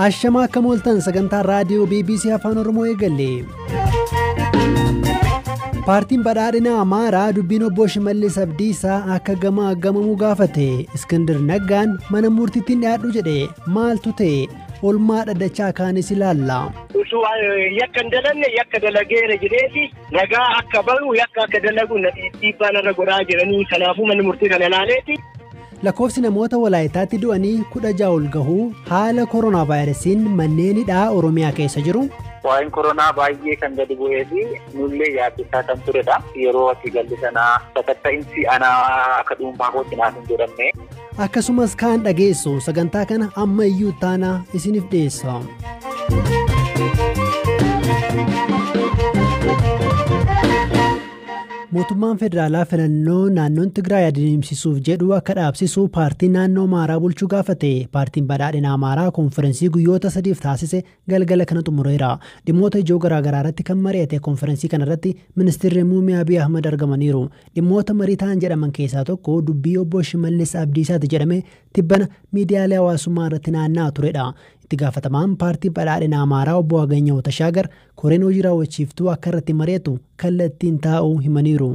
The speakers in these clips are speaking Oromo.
Ashamaa akka mooltan sagantaa raadiyoo BBC Afaan Oromoo eegalle. Paartiin badhaadhina Amaaraa dubbiin obbo Shimallis Abdiisaa akka gamamu gaafate. Iskandar Naggaan mana murtiitiin dhiyaadhu jedhe. Maaltu ta'e? Olmaa dhadhachaa kaanis ilaalla. Usuu yakka dalanne yakka dalageera jedheeti nagaa akka baru yakka akka dalagu dhiibbaan irra godhaa jiranii kanaafuu manni murtii kana ilaaleeti. Lakkoofsi namoota Walaayitaatti du'anii 16 ol gahuu haala koronaa vaayirasiin manneen hidhaa Oromiyaa keessa jiru. Waa'een koronaa baay'ee kan gadi bu'ee fi nullee yaaddisaa kan turedha. Yeroo ati galli sanaa sakatta'insi anaa akka dhuunfaa kootti naaf hin jedhamne. Akkasumas kaan dhageessu sagantaa kana amma iyyuu taanaa isiniif dhiyeessa. Mootummaan federaalaa filannoo naannoon Tigraay adeemsisuuf jedhu akka dhaabsisu paartiin naannoo Amaaraa bulchuu gaafate. Paartiin badhaadhina Amaaraa konferensii guyyoota 3 taasise galgala kana xumureera. Dhimmoota ijoo garaagaraa irratti kan mari'ate konferensii kana irratti ministeerri muummee Abiy Ahmed argamaniiru. Dhimmoota marii ta'an jedhaman keessaa tokko dubbii obbo Shimallis Abdiisaati jedhame tibbana miidiyaalee hawaasummaa irratti naanna'aa turedha. Itti gaafatamaan paartii badhaadhina Amaaraa obbo Aganyoo Tashaagar koreen hojii raawwachiiftuu akka irratti mari'atu kallattiin taa'uu himaniiru.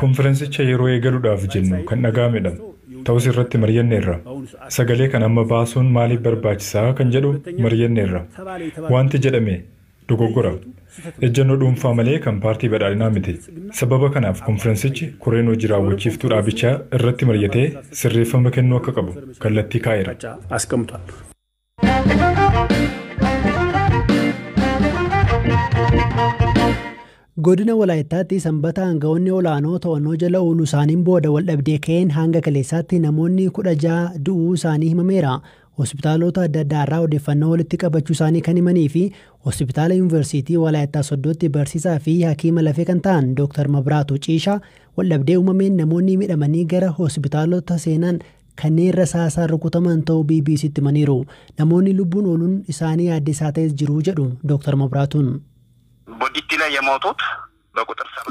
Konferensicha yeroo eegaluudhaaf jennu kan dhagaamedha. Ta'us irratti mari'anneerra. Sagalee kan amma baasuun maaliif barbaachisaa kan jedhu mari'anneerra. Wanti jedhame dogoggora. Ejjennoo dhuunfaa malee kan paartii badhaadhinaa miti. Sababa kanaaf konferensichi koreen hojii raawwachiiftuu dhaabichaa irratti mari'atee sirreeffama kennuu akka qabu kallattii kaa'eera. Godina Walaayittaatti sanbata aangawoonni olaanoo to'annoo jala ooluu isaaniin booda waldhabdee ka'een hanga kaleessaatti namoonni 16 du'uu isaanii himameera. Hospitaalota adda addaa irraa odeeffannoo walitti qabachuu isaanii kan himanii fi hospitaala yuunivarsiitii Walaayittaa Soddootti barsiisaa fi hakiima lafee kan ta'an Dr. Mabraatu Ciishaa waldhabdee uumameen namoonni miidhamanii gara hospitaalota seenan kanneen rasaasaan rukutaman ta'uu BBC'tti himaniiru. Namoonni lubbuun ooluun isaanii yaaddeessaa ta'es jiru jedhu Dr. Mabraatuun.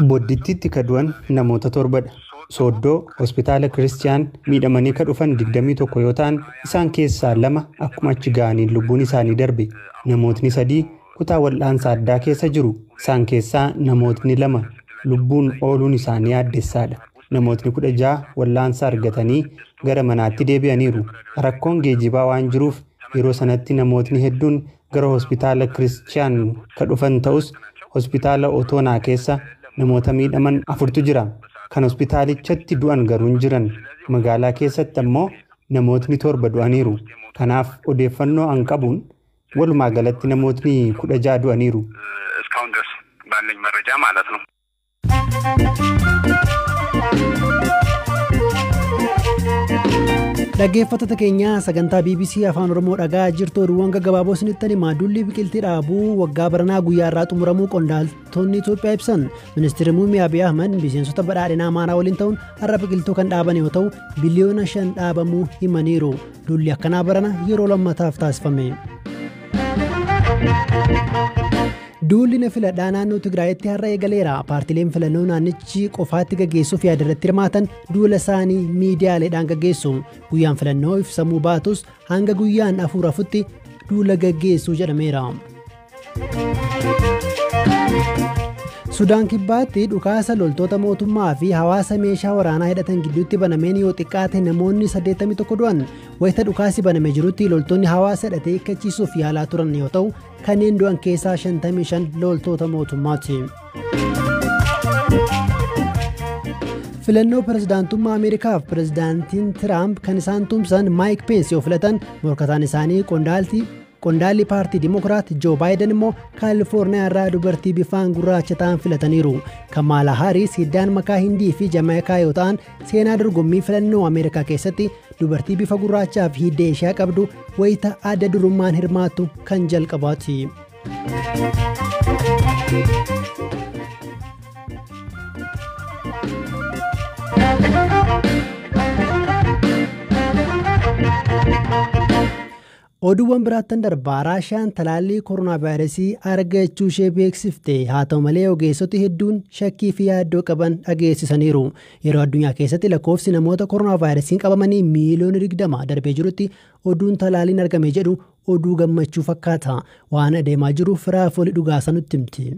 Boddittiitti kadu'an namoota 7dha. Soddoo hospitaala Kiristiyaan miidhamanii ka dhufan 21 yoo ta'an isaan keessaa 2 akkuma achi ga'aniin lubbuun isaanii darbe. Namootni 3 kutaa wal'aansa addaa keessa jiru. Isaan keessaa namootni 2 lubbuun ooluun isaanii yaaddeessaadha. Namootni 16 wal'aansa argatanii gara manaatti deebi'aniiru. Rakkoon geejjibaa waan jiruuf yeroo sanatti namootni hedduun gara hospitaala Kiristiyaan ka dhufan ta'us hospitaala Otoonaa keessa namoota miidhaman 4tu jira. Kan hospitaalichatti du'an garuu hin jiran. Magaalaa keessatti ammoo namootni 7 du'aniiru. Kanaaf odeeffannoo an qabuun walumaa galatti namootni 16 du'aniiru. እስካሁን ድረስ ባለኝ መረጃ ማለት ነው። Dhaggeeffattoota keenya sagantaa BBC Afaan Oromoo dhagaa jirtu oduuwwan gaggabaaboo isinitti hima. Duulli biqiltii dhaabuu waggaa baranaa guyyaa irraa xumuramuu qondaaltonni Itoophiyaa ibsan. Ministeerri muummee Abiy Ahmed miseensota badhaadhina Amaaraa waliin ta'uun har'a biqiltuu kan dhaaban yoo ta'u biliyoona 5 dhaabamuu himaniiru. Duulli akkanaa barana yeroo lammataaf taasifame. Duulli filadhaa naannoo Tigraayitti har'a eegaleera. Paartileen filannoo naannichi qofaatti gaggeessuuf yaadarratti hirmaatan duula isaanii miidiyaaleedhaan gaggeessu. Guyyaan filannoo ibsamuu baatus hanga guyyaan 4 duula gaggeessuu jedhameera. Sudaan kibbaatti dhukaasa loltoota mootummaa fi hawaasa meeshaa waraanaa hidhatan gidduutti banameen yoo xiqqaate namoonni 81 du'an. Wayita dhukaasi banamee jirutti loltoonni hawaasa hidhatee hiikkachiisuuf yaalaa turan yoo ta'u kanneen du'an keessaa 55 loltoota mootummaati. Filannoo pirezidaantummaa Ameerikaaf pirezidaantiin Tiraamp kan isaan tumsan Maayik Peensi yoo filatan morkataan isaanii qondaalli paartii Dimokiraat Joo Baayiden immoo Kaalifoorniyaa irraa dubartii bifaan gurraacha ta'an filataniiru. Kamaala Haaris hiddaan makaa Hindii fi Jamaayikaa yoo ta'an seenaa dorgommii filannoo Ameerikaa keessatti dubartii bifa gurraachaa fi hidda ishee qabdu wayita adda durummaan hirmaattu kan jalqabaati. Oduuwwan biraattan darbaa Raashiyaan talaallii koronaa vaayirasii argachuu ishee beeksifte haa ta'u malee ogeessoti hedduun shakkii fi yaaddoo qaban dhageessisaniiru. Yeroo addunyaa keessatti lakkoofsi namoota koronaa vaayirasiin qabamanii miiliyoona 20 darbee jirutti oduun talaalliin argame jedhu oduu gammachuu fakkaata. Waan adeemaa jiru firaafoolii dhugaasaa nutti himti.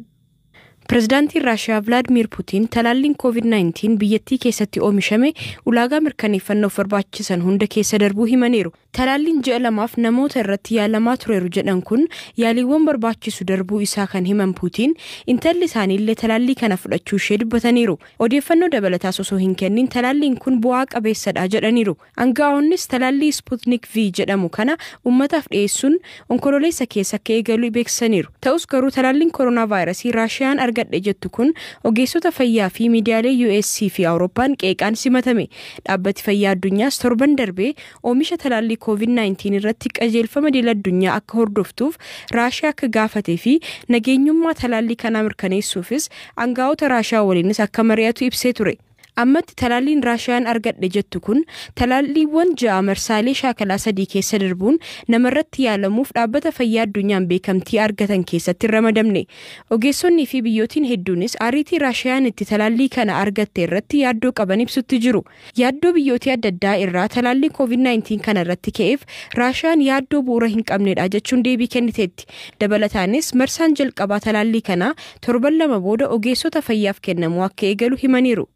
Pireezidaantiin Raashiyaa Vilaadimiir Puutiin talaalliin COVID-19 biyyattii keessatti oomishame ulaagaa mirkaneeffannoof barbaachisan hunda keessa darbuu himaniiru. Talaalliin ji'a lamaaf namoota irratti yaalamaa tureeru jedhan kun yaaliiwwan barbaachisu darbuu isaa kan himan Puutiin intalli isaaniillee talaallii kana fudhachuu ishee dubbataniiru. Odeeffannoo dabalataa osoo hin kennin talaalliin kun bu'aa qabeessadha jedhaniiru. Aanga'oonnis talaallii Sputnik V jedhamu kana uummataaf dhiyeessuun onkololeessa keessa akka eegalu beeksisaniiru. Ta'us garuu talaalliin koronaa vaayirasii Raashiyaan argadhe jettu kun ogeessota fayyaa fi miidiyaalee US fi Awurooppaan qeeqaan simatame. Dhaabbati fayyaa addunyaas torban darbee oomisha talaallii COVID-19 irratti qajeelfama idil addunyaa akka hordoftuuf Raashiyaa akka gaafatee fi nageenyummaa talaallii kanaa mirkaneessuufis aanga'oota Raashiyaa waliinis akka mari'atu ibsee ture. Ammatti talaalliin Raashiyaan argadhe jettu kun talaalliiwwan 6 marsaalee shaakalaa 3 keessa darbuun namarratti yaalamuuf dhaabbata fayyaa addunyaan beekamtii argatan keessatti ramadamne. Ogeessonnii fi biyyootiin hedduunis ariitii Raashiyaan itti talaallii kana argatte irratti yaaddoo qaban ibsutti jiru. Yaaddoo biyyootii adda addaa irraa talaallii COVID-19 kana irratti ka'eef Raashiyaan yaaddoo bu'uura hin qabnedha jechuun deebii kenniteetti. Dabalataanis marsaan jalqabaa talaallii kana torban 2 booda ogeessota fayyaaf kennamu akka eegalu himaniiru.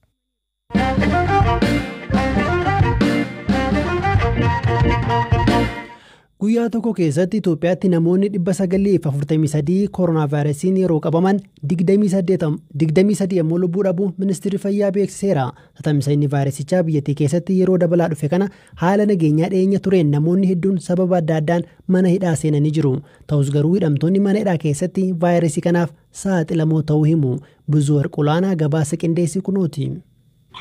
Guyyaa tokko keessatti Itoophiyaatti namoonni 943 koronaa vaayirasiin yeroo qabaman 23 ammoo lubbuu dhabuu ministeerri fayyaa beeksiseera. Tamsa'inni vaayirasichaa biyyattii keessatti yeroo dabalaa dhufe kana haala nageenyaa dhiyeenya tureen namoonni hedduun sababa adda addaan mana hidhaa seenanii jiru. Ta'us garuu hidhamtoonni mana hidhaa keessatti vaayirasii kanaaf saaxilamoo ta'uu himu. Buzuu Warqulaanaa gabaasa qindeessii kunooti.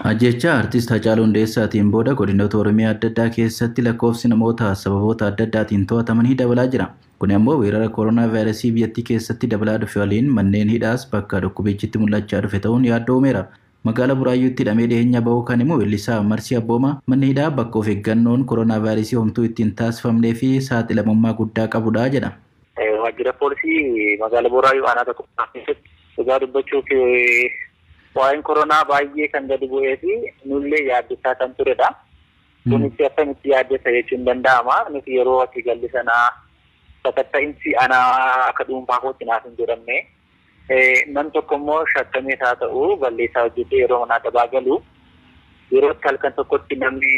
Ajjecha artist Hacaaluu Hundeessaatiin booda godinoota Oromiyaa adda addaa keessatti lakkoofsi namoota sababoota adda addaatiin to'atamanii dabalaa jira. Kun immoo weerara koronaa vaayirasii biyyattii keessatti dabalaa dhufe waliin manneen hidhaas bakka dhukkubichitti mul'achaa dhufe ta'uun yaaddoo uumeera. Magaalaa Buraayyuutti hidhamee dhiyeenya bahuu kan immoo weellisaa Marsii Abboomaa manni hidhaa bakka of eeggannoon koronaa vaayirasii homtuu ittiin taasifamnee fi saaxilamummaa guddaa qabudha jedha. Waajjira poolisii magaalaa Buraayyuu aanaa tokko keessatti dhugaa dubbachuuf waa'een koronaa baay'ee kan gadi bu'ee fi nullee yaaddisaa kan turedha. Kunis akkamitti yaaddessa jechuun danda'ama. Nuti yeroo ati galli sanaa sakatta'insi anaa akka dhuunfaa kootti naaf hin jedhamne. Nam tokko immoo shakkamee haa ta'u balleessaa hojjetee yeroo manaa dabaa galu yeroo halkan tokkotti namni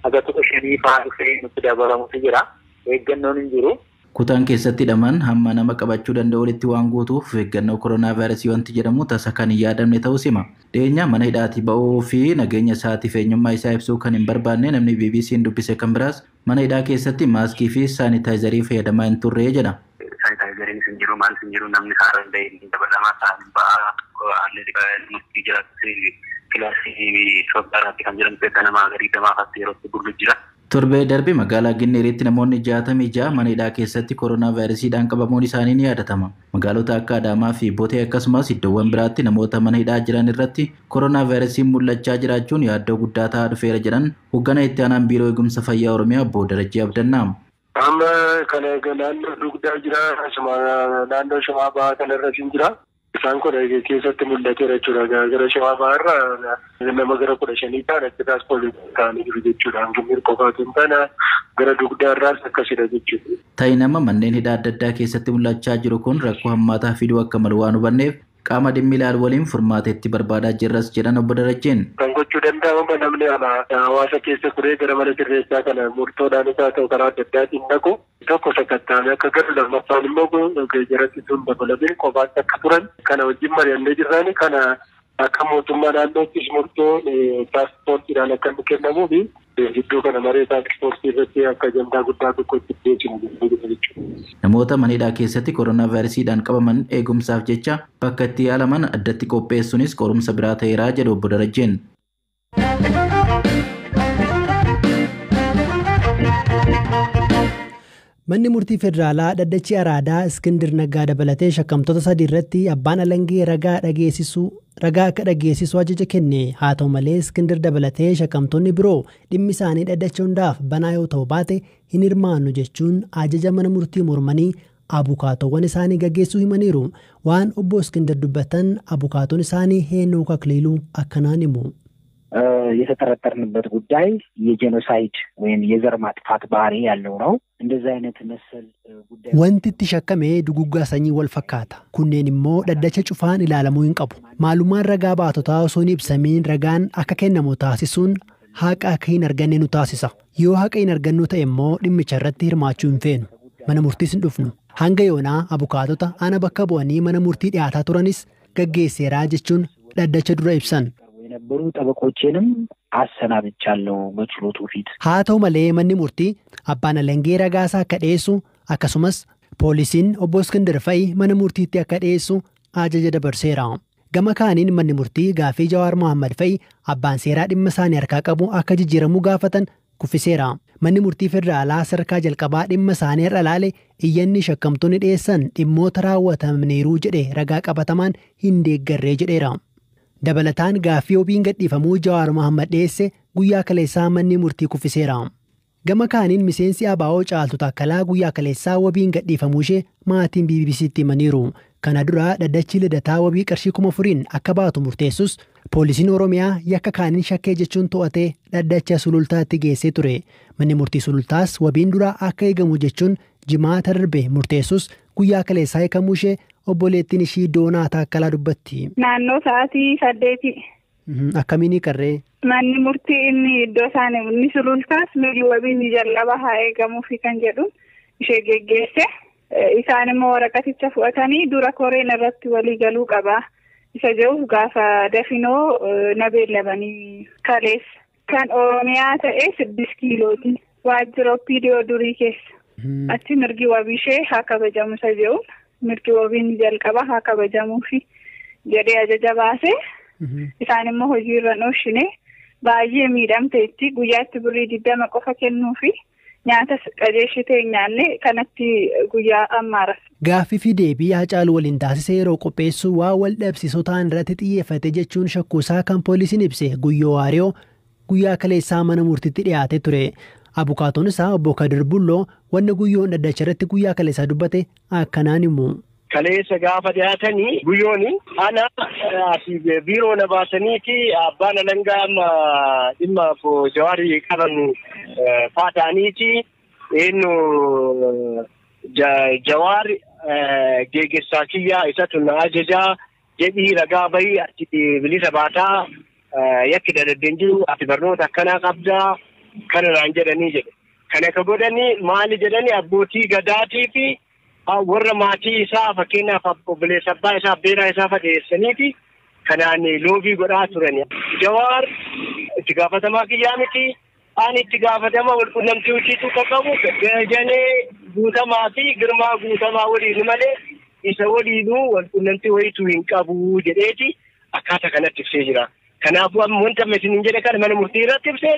haga 5 fa'aa dhufee nutti dabalamutu jira. Eeggannoon hin jiru. Kutaan keessatti hidhaman hamma nama qabachuu danda'u walitti waan guutuuf eeggannoo koronaa vaayirasii wanti jedhamu tasa kan hin yaadamne ta'uu hima. Dhiyeenya mana hidhaatii ba'uu fi nageenya isaatiif eenyummaa isaa ibsuu kan hin barbaanne namni BBC'n dubbise kan biraas mana hidhaa keessatti maaskii fi saanitaayizarii fayyadamaa hin turre jedha. Saanitaayizariin hin jiru maal hin jiru namni saara hin ta'in dabalamaa ta'an ba'aa haalli nutti jiraatu kilaasii Itoophiyaatti kan jedhamtu akka nama garii damaafatti yerootti gurgu jira. Torbee darbe magaalaa Ginneeritti namoonni 66 mana hidhaa keessatti koronaa vaayirasiidhaan qabamuun isaanii ni yaadatama. Magaalota akka Adaamaa fi Botee akkasumas iddoowwan biraatti namoota mana hidhaa jiran irratti koronaa vaayirasiin mul'achaa jiraachuun yaaddoo guddaa ta'aa dhufeera jedhan hoggana itti aanaan biiroo eegumsa fayyaa Oromiyaa Obbo Darajjii Abdannaa. Amma kana naannoo dugdaa jira, naannoo Shawaa Bahaa kanarra jira. Isaan kun keessatti mul'ateera jechuudha. Gara Shawaa Bahaarra nama gara 15 ta'an achi tiraaspoortii ta'anii jiru jechuudha. Hangimni qofaatiin kana gara dugdaarraas akkasidha jechuudha. Ta'ii nama manneen hidhaa adda addaa keessatti mul'achaa jiru kun rakkoo hammaataa fiduu akka malu waan hubanneef qaama dhimmi ilaalu waliin furmaateetti barbaadaa jirras jedhan Obbo Darajjeen. Kan gochuu danda'amu namni hawaasa keessa turee gara mana sirreessaa kana murtoodhaan isaa ta'u karaa adda addaatiin dhaqu tokko sakattaame akka galu lammaffaan immoo jaratti sun dabalamee qofaatti akka turan kana wajjin mari'annee jirraani kana akka mootummaa naannoottis murtoo tiraaspoortiidhaan akka inni kennamuu fi gidduu kana maree tiraaspoortii irratti akka ajandaa guddaa tokko itti dhiyeessinu jechuudha. Namoota mana hidhaa keessatti koronaa vaayirasiidhaan qabaman eegumsaaf jecha bakka itti yaalaman addatti qopheessuunis qorumsa biraa ta'eera jedhu Obbo Darajjeen. Manni murtii federaalaa dhaddachi Araadaa Iskindir Naggaa dabalatee shakkamtoota 3 irratti abbaan alangee ragaa dhageessisuu ragaa akka dhageessisu ajaja kenne. Haa ta'u malee Iskindir dabalatee shakkamtoonni biroo dhimmi isaanii dhaddacha hundaaf banaa yoo ta'u baate hin hirmaannu jechuun ajaja mana murtii mormanii abukaatowwan isaanii gaggeessuu himaniiru. Waan obbo Iskindir dubbatan abukaatoon isaanii ሄኖክ አክሊሉ akkanaan himu. የተጠረጠርንበት ጉዳይ የጄኖሳይድ ወይም የዘር ማጥፋት ባህሪ ያለው ነው። እንደዚህ አይነት መሰል ጉዳይ wanti itti shakkamee duguggaa sanyii wal fakkaata. Kunneen immoo dhaddacha cufaan ilaalamuu hin qabu. Maalumaan ragaa baatotaa osoo hin ibsamiin ragaan akka kennamu taasisuun haqa akka hin arganne nu taasisa. Yoo haqa hin argannu ta'e immoo dhimmicha irratti hirmaachuu hin feenu. Mana murtiis hin dhufnu. Hanga yoonaa abukaatota ana bakka bu'anii mana murtii dhiyaataa turanis gaggeesseeraa jechuun dhaddacha dura ibsan. የነበሩ ጠበቆቼንም አሰናብቻለሁ በችሎቱ ፊት። haa ta'u malee manni murtii abbaan alangaa ragaasaa akka dhiyeessu akkasumas poolisiin obbo Iskindir fa'i mana murtiitti akka dhiyeessu ajaja dabarseera. Gama kaaniin manni murtii gaafii Jawaar Mohaammed fa'i abbaan seeraa dhimma isaanii harkaa qabu akka jijjiiramuu gaafatan kuffiseera. Manni murtii federaalaa sadarkaa jalqabaa dhimma isaanii irra ilaale iyyanni shakkamtoonni dhiyeessan dhimmoota raawwatamaniiru jedhe ragaa qabatamaan hin deeggarree jedheera. Dabalataan gaafii wabiin gadhiifamuu Jawaar Mohaammed dhiyeesse guyyaa kaleessaa manni murtii kuffiseera. Gama kaaniin miseensi ABO Caaltuu Taakkalaa guyyaa kaleessaa wabiin gadhiifamuu ishee maatiin BBC'tti himaniiru. Kana dura dhaddachi lidataa wabii qarshii 4,000 akka baatu murteessus poolisiin Oromiyaa yakka kaaniin shakkee jechuun to'atee dhaddacha sulultaatti geessee ture. Manni murtii sulultaas wabiin dura akka eegamu jechuun jimaata darbe murteessus guyyaa kaleessaa eegamuu ishee obboleettiin ishii Doonaa Taakkalaa dubbatti. Naannoo sa'aatii 8. Akkamiin qarree? Manni murtii inni iddoo isaanii inni sulultaas mirgi wabiin jalqaba haa eegamuufi kan jedhuun ishee geggeesse. Isaan immoo waraqaticha fudhatanii dura koreen irratti walii galuu qaba. Isa jedhuuf gaafa dafinoo na beellamanii kaleessa. Kan Oromiyaa ta'e 6 kiilooti. Waajjira OPDO durii keessa. Achi mirgi wabii ishee haa kabajamu isa jedhuun mirgi wabiin jalqaba haa kabajamuufi jedhee ajaja baase. Isaan immoo hojiirra oolchine baay'ee miidhamteetti guyyaatti birrii 20 qofa kennuufi nyaata qajeeshitee nyaanne kanatti guyyaa ammaaras. Gaaffii fi deebii Haacaaluu waliin taasisee yeroo qopheessu waa wal dhabsiisotaan irratti xiyyeeffate jechuun shakkuusaa kan poolisiin ibse Guyyoo Waariyoo guyyaa kaleessaa mana murtiitti dhiyaatee ture. Abukaatoon isaa obbo Kadir Bulloo wanni Guyyoon dhaddacha irratti guyyaa kaleessaa dubbate akkanaan himu. Kaleessa gaafa dhiyaatanii guyyooni ana biiroo na baasaniiti abbaan alangaa dhimma Jawaarii qaban faataaniiti eenyu Jawaar geeggessaa kiyyaa isatu na ajajaa jedhii ragaa bahii ati bilisa baataa yakki daladdeen jiru ati barnoota akkanaa qabdaa kanarraan jedhanii jedhe. Kana ka godhanii maali jedhanii abbootii gadaatii fi warra maatii isaa fakkeenyaaf obboleessa abbaa isaa beeraa isaa fadeessaniiti kanaan loobii godhaa turani. Jawaar itti gaafatamaa kiyyaa miti ani itti gaafatama walqunnamtii hojiitu qabu Dajanee Guutamaa fi Girmaa Guutamaa waliin malee isa waliinuu walqunnamtii wayituu hin qabu jedheeti akkaataa kanatti ibsee jira. Kanaafuu amma wanta isin jedhe kana mana murtii irratti ibsee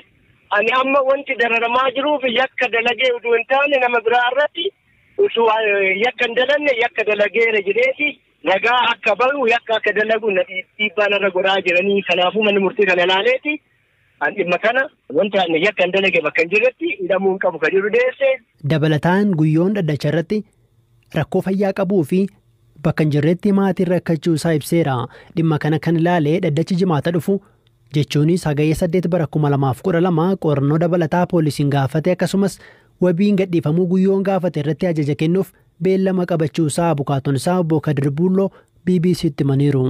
ani amma wanti dararamaa jiruuf yakka dalagee utuu hin taane nama biraa irratti utuu yakka hin dalanne yakka dalageera jedheeti ragaa akka bahu yakka akka dalagu dhiibbaan irra godhaa jiranii. Kanaafuu manni murtii kana ilaaleeti dhimma kana wanta yakka hin dalage bakka hin jirretti hidhamuu hin qabu kan jiru dhiyeesse. Dabalataan Guyyoon dhaddacha irratti rakkoo fayyaa qabuu fi bakka hin jirretti maatiin rakkachuu isaa ibseera. Dhimma kana kan ilaalee dhaddachi jimaata dhufu jechuunis hagayya 8 bara 2012 qorannoo dabalataa poolisiin gaafate akkasumas wabiin gadhiifamuu Guyyoon gaafate irratti ajaja kennuuf beellama qabachuu isaa abukaatoon isaa obbo Kadir Bulloo BBC'tti himaniiru.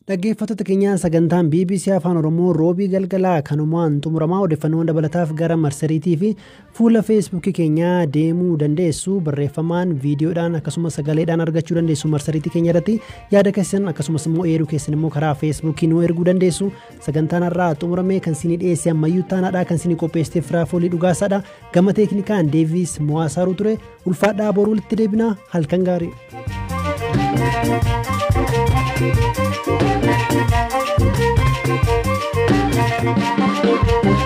Dhaggeeffattoota keenyaa sagantaan BBC Afaan Oromoo roobii galgalaa kanumaan xumuramaa odeeffannoo dabalataaf gara marsariitii fi fuula feesbuukii keenyaa deemuu dandeessu. Barreeffamaan viidiyoodhaan akkasumas sagaleedhaan argachuu dandeessu marsariitii keenya irratti. Yaada keessan akkasumas immoo eeruu keessan immoo karaa feesbuukii nu erguu dandeessu. Sagantaan har'aa xumuramee kan isinii dhiyeesse ammayyuu taanaadha kan isinii qopheessite Firaafoolii Dhugaasaadha. Gama teeknikaan Deevis Mo'aasaaruu ture. Ulfaadhaa boruu walitti deebinaa halkan gaarii. Thank you.